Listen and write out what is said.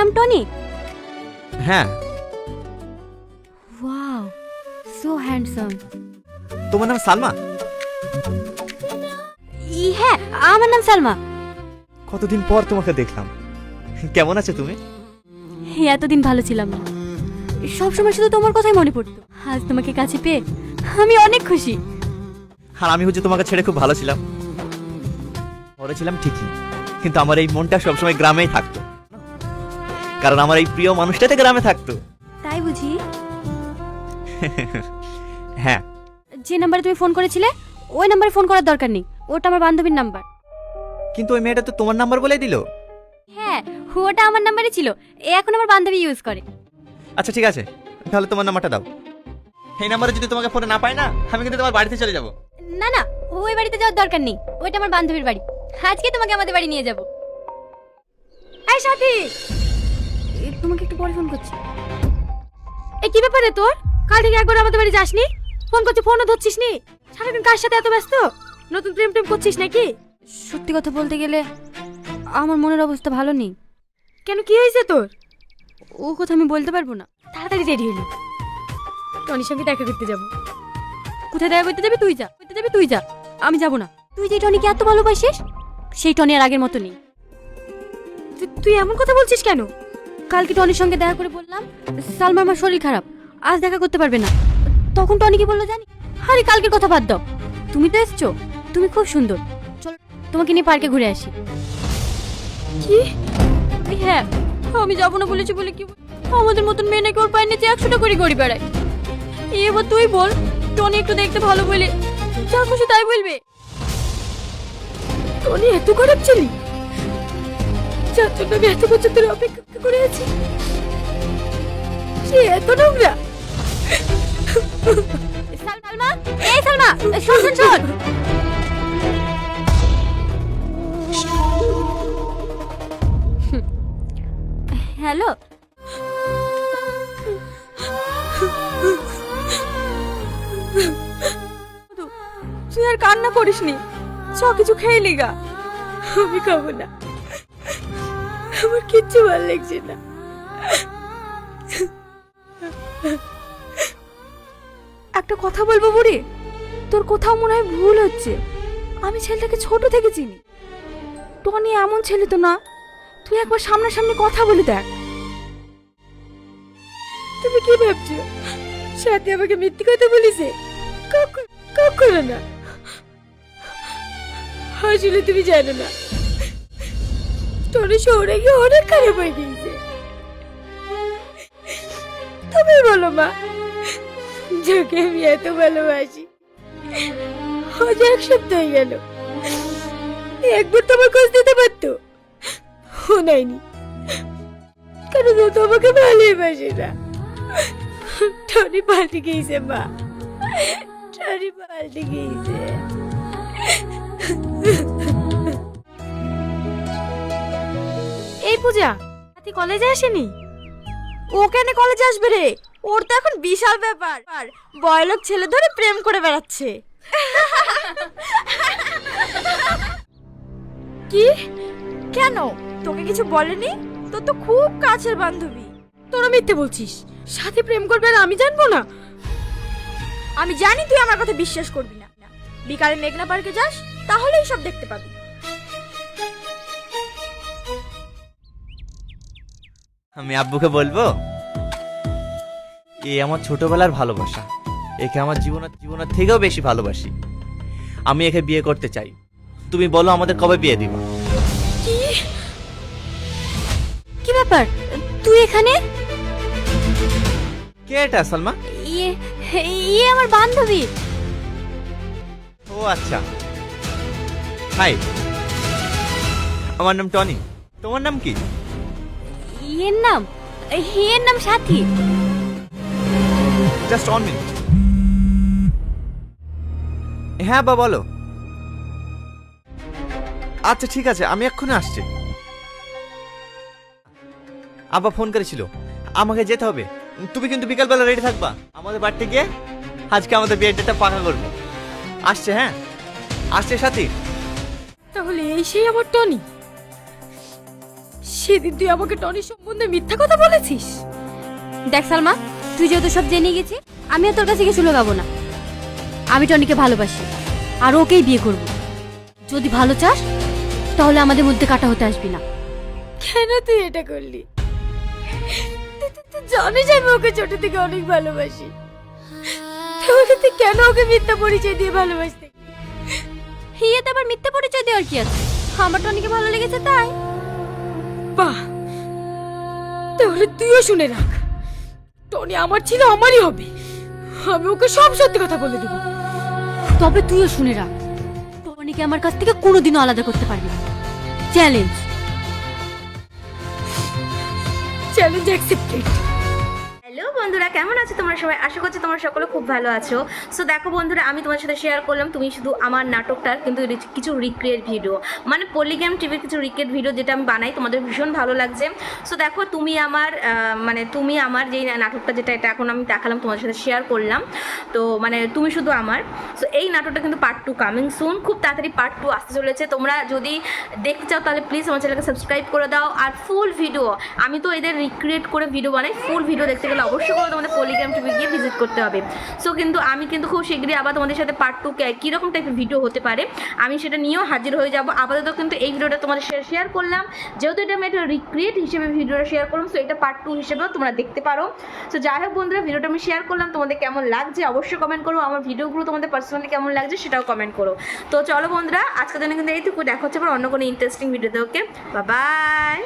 নাম টনি? হ্যাঁ। Wow, so handsome. তোমার নাম সালমা? হ্যাঁ, আমার নাম সালমা। কতদিন পর তোমাকে দেখলাম। কেমন আছো তুমি? এতদিন ভালো ছিলাম না, সবসময় শুধু তোমার কথাই মনে পড়তো। আজ তোমাকে কাছে পেয়ে আমি অনেক খুশি। আর আমি তোমাকে ছেড়ে খুব ভালো ছিলাম। বড় ছিলাম ঠিকই, কিন্তু আমার এই মনটা সবসময় গ্রামেই থাকতো, কারণ আমার এই প্রিয় মানুষটাতে গ্রামে থাকতো। তাই বুঝি? হ্যাঁ। যে নাম্বারে তুমি ফোন করেছিলে ওই নাম্বারে ফোন করার দরকার নেই, ওটা আমার বান্ধবীর নাম্বার। কিন্তু ওই মেয়েটা তো তোমার নাম্বার বলেই দিল। হ্যাঁ, ওটা আমার নাম্বারই ছিল, এখন আমার বান্ধবী ইউজ করে। আচ্ছা ঠিক আছে, তাহলে তোমার নাম্বারটা দাও। এই নাম্বারে যদি তোমাকে ফোনে না পাই না, আমি কিন্তু তোমার বাড়িতে চলে যাব। না না, ওই বাড়িতে যাওয়ার দরকার নেই, ওইটা আমার বান্ধবীর বাড়ি। আজকে তোমাকে আমাদের বাড়ি নিয়ে যাব। এই সাথী, তোমাকে একটু পরে ফোন করছি। এই কি ব্যাপারে তোর? কাল থেকে একবার আমাদের বাড়ি যাসনি, ফোন করছি ফোনও ধরছিস নি। সারাদিন কার সাথে এত ব্যস্ত? নতুন প্রেম টেম করছিস নাকি? সত্যি কথা বলতে গেলে আমার মনের অবস্থা ভালো নেই। কেন, কি হয়েছে তোর? ও কথা আমি বলতে পারবো না। তাড়াতাড়ি রেডি হলি, টনির সঙ্গে দেখা করতে যাব। কোথায় দেখা করতে যাবি? তুই যা, আমি যাব না। তুই যে টনিকে এত ভালোবাসিস, সেই টনি আর আগের মতো নেই। তুই এমন কথা বলছিস কেন? কালকে টনির সঙ্গে দেখা করে বললাম সালমা আমার শরীর খারাপ, আজ দেখা করতে পারবে না। তখন টনি কি বললো জানি? আরে কালকের কথা বাদ দাও, তুমি তো এসছো, তুমি খুব সুন্দর, চলো তোমাকে নিয়ে পার্কে ঘুরে আসি। কি? হ্যাঁ, আমি যাবো না বলেছি বলে কি? আমাদের মতন মেয়ে নাকি ওর পায়ের নিচে 100টা করে গড়ি বেড়ায়। এবার তুই বল, টনি একটু দেখতে ভালো বলে যা খুশি তাই বলবে। টনি এত খারাপ ছিলি, যার জন্য আমি এত বছর ধরে অপেক্ষা করে আছি, সে এত নোংরা। সালমা, এই সালমা, শোন শোন শোন। হ্যালো, তুই আর কান্না করিসনি, চ কিছু খেয়ে লিগা। আমি খাবো না, আমার কিচ্ছু ভালো লাগছে না। একটা কথা বলবো বুড়ি, তোর কোথাও মনে হয় ভুল হচ্ছে। আমি ছেলেটাকে ছোট থেকে চিনি, টনি এমন ছেলে তো না। তুই একবার সামনাসামনি কথা বলে দেখ। তুমি কি ভাবছো সাথে আমাকে মিথ্যে কথা বলিছে? কখনো না। আসলে তুমি জানো না, টনি শহরে গিয়ে অনেক খারাপ হয়ে গিয়েছে। তুমি বলো মা, যাকে আমি এত ভালোবাসি, আজ 1 সপ্তাহ হয়ে গেল, একবার তোমার খোঁজ দিতে পারতো, ও নাইনি, কারণ ও তোমাকে ভালোবাসে না। টনি পাল্টে গিয়েছে মা, টনি পাল্টে গিয়েছে। এই পূজা, তুই কলেজে আসেনি? ও কেন কলেজে আসবে রে? ওর তো এখন বিশাল ব্যাপার, বয়লোক ছেলে ধরে প্রেম করে বেড়াচ্ছে। কি? কেন, তোকে কিছু বলেনি? তোর তো খুব কাছের বান্ধবী। তোরা মিথ্যে বলছিস, সাথে প্রেম করবে আর আমি জানবো না? আমি জানি তুই আমার কথা বিশ্বাস করবি না। বিকালে মেঘনা পার্কে যাস, তাহলেই সব দেখতে পাবি। আমি আব্বুকে বলবো, এ আমার ছোটবেলার ভালোবাসা, একে আমার জীবনের থেকেও বেশি ভালোবাসি। আমি একে বিয়ে করতে চাই। তুমি বলো আমাদের কবে বিয়ে দিবা? কি কি ব্যাপার, তুই এখানে? কে এটা সালমা? ইয়ে আমার বান্ধবী। ও আচ্ছা, হাই, আমার নাম টনি। তোমার নাম কি? এর নাম সাথী। Just 1 minute. হ্যাঁ বা বলো। আচ্ছা ঠিক আছে, আমি এক্ষুনি আসছি। আব্বা ফোন করেছিল, আমাকে যেতে হবে। তুমি কিন্তু বিকালবেলা রেডি থাকবা, আমাদের বাড়িতে গিয়ে আজকে আমাদের বিয়ের ডেটটা পাকা করবো। আসছে, হ্যাঁ আসছে সাথী। তাহলে এই সেই আমার টনি। সেদিন তুই আমাকে টনির সম্বন্ধে মিথ্যা কথা বলেছিস। দেখ সালমা, তুই যেহেতু সব জেনে গেছিস, আমিও তোর কাছে কিছু লুকাবো না। আমি টনিকে ভালোবাসি আর ওকেই বিয়ে করব। যদি ভালো চাস তাহলে আমাদের মধ্যে কাটা হতে আসবি না। কেন তুই এটা করলি? তুই জানিস আমি ওকে ছোট থেকে অনেক ভালোবাসি, তাহলে তুই কেন ওকে মিথ্যা পরিচয় দিয়ে ভালোবাসতে? হিয়াতে আবার মিথ্যা পরিচয় দেওয়ার কি আছে? আমার টনিকে ভালো লেগেছে তাই। বাহ, তাহলে তুইও শুনে রাখ, টনি আমার ছিল, আমারই হবে। আমি ওকে সব সত্যি কথা বলে দেব। তবে তুইও শুনে রাখ, টনিকে আমার কাছ থেকে কোনোদিনও আলাদা করতে পারবি না। Challenge, challenge accepted. হ্যালো বন্ধুরা, কেমন আছো তোমরা সবাই? আশা করছি তোমরা সকলে খুব ভালো আছো। সো দেখো বন্ধুরা, আমি তোমার সাথে শেয়ার করলাম তুমি শুধু আমার নাটকটার কিন্তু কিছু রিক্রিয়েট ভিডিও, মানে পলিগ্যাম টিভির কিছু রিক্রিয়েট ভিডিও যেটা আমি বানাই, তোমাদের ভীষণ ভালো লাগছে। সো দেখো, তুমি আমার যেই নাটকটা যেটা এটা এখন আমি দেখালাম তোমাদের সাথে শেয়ার করলাম, তো মানে তুমি শুধু আমার। সো এই নাটকটা কিন্তু পার্ট 2 কামিং সুন, খুব তাড়াতাড়ি পার্ট 2 আসতে চলেছে। তোমরা যদি দেখতে চাও তাহলে প্লিজ আমার চ্যানেলকে সাবস্ক্রাইব করে দাও। আর ফুল ভিডিও, আমি তো এদের রিক্রিয়েট করে ভিডিও বানাই, ফুল ভিডিও দেখতে গেলে অবশ্যই করে তোমাদের পলিগ্রাম টিভি গিয়ে ভিজিট করতে হবে। সো কিন্তু আমি কিন্তু খুব শীঘ্রই আবার তোমাদের সাথে পার্ট 2 কীরকম টাইপের ভিডিও হতে পারে আমি সেটা নিয়েও হাজির হয়ে যাব। আপাতত কিন্তু এই ভিডিওটা তোমাদের শেয়ার করলাম, যেহেতু এটা আমি একটা রিক্রিয়েট হিসেবে ভিডিওটা শেয়ার করলাম, সো এটা পার্ট 2 হিসেবেও তোমরা দেখতে পারো। সো যাই হোক বন্ধুরা, ভিডিওটা আমি শেয়ার করলাম, তোমাদের কেমন লাগছে অবশ্যই কমেন্ট করো। আমার ভিডিওগুলো তোমাদের পার্সোনালি কেমন লাগছে সেটাও কমেন্ট করো। তো চলো বন্ধুরা, আজকের জন্য কিন্তু এইটুকু, দেখা হচ্ছে আবার অন্য কোনো ইন্টারেস্টিং ভিডিওতে। ওকে, বাই বাই।